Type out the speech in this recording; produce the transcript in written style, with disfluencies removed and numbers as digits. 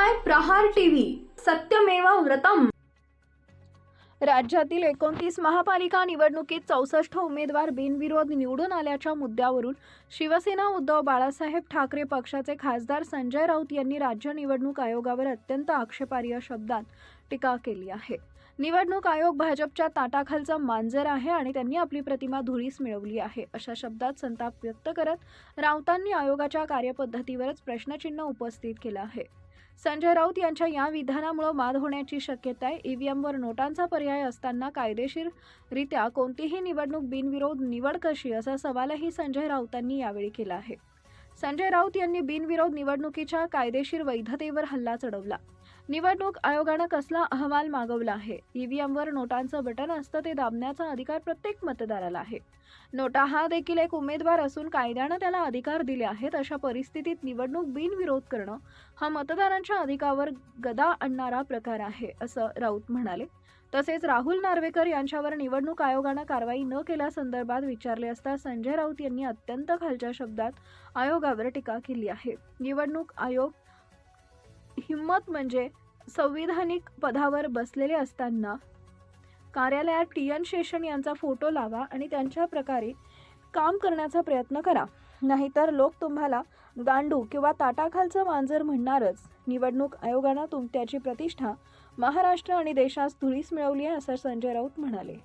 पाहताय प्रहार टीव्ही, सत्यमेव व्रतम। राज्यातील 29 महापालिका निवडणुकीत 64 उमेदवार बिनविरोध निवडून आल्याच्या मुद्द्यावरून शिवसेना उद्धव बाळासाहेब ठाकरे पक्षाचे खासदार संजय राऊत यांनी राज्य निवडणूक आयोगावर अत्यंत आक्षेपार्ह शब्दात टीका केली आहे। निवडणूक आयोग भाजपच्या ताटाखालचा मांजर आहे आणि त्यांनी आपली प्रतिमा धुळीस मिळवली आहे, अशा शब्दात संताप व्यक्त करत राऊतांनी आयोगाच्या कार्यपद्धतीवरच प्रश्नचिन्ह उपस्थित केलं आहे। संजय राऊत यांच्या या विधानामुळे वाद होण्याची शक्यता आहे। ईव्हीएमवर नोटांचा पर्याय असताना कायदेशीररित्या कोणतीही निवडणूक बिनविरोध निवड कशी, असा सवालही संजय राऊतांनी यावेळी केला आहे। संजय राऊत यांनी बिनविरोध निवडणुकीच्या कायदेशीर वैधतेवर हल्ला चढवला। निवडणूक आयोगाने कसला अहवाल मागवला आहे? ईव्हीएमवर नोटांचं बटन असतं, ते दाबण्याचा अधिकार प्रत्येक मतदाराला आहे। नोटा हा देखील एक उमेदवार असून कायद्याने त्याला अधिकार दिले आहेत। अशा परिस्थितीत निवडणूक बिनविरोध करणं हा मतदारांच्या अधिकारावर गदा आणणारा प्रकार आहे, असं राऊत म्हणाले। तसेच राहुल नार्वेकर यांच्यावर निवडणूक आयोगाने कारवाई न केल्यासंदर्भात विचारले असता संजय राऊत यांनी अत्यंत खालच्या शब्दात आयोगावर टीका केली आहे। निवडणूक आयोग हिम्मत म्हणजे संविधानिक पदावर बसलेले असताना कार्यालयात टीएन शेषन यांचा फोटो लावा आणि त्यांच्या प्रकारे काम करण्याचा प्रयत्न करा, नाहीतर लोक तुम्हाला गांडू किंवा ताटाखालचं मांजर म्हणणारच। निवडणूक आयोगाने त्याची प्रतिष्ठा महाराष्ट्र आणि देशात धुळीस मिळवली आहे, असं संजय राऊत म्हणाले।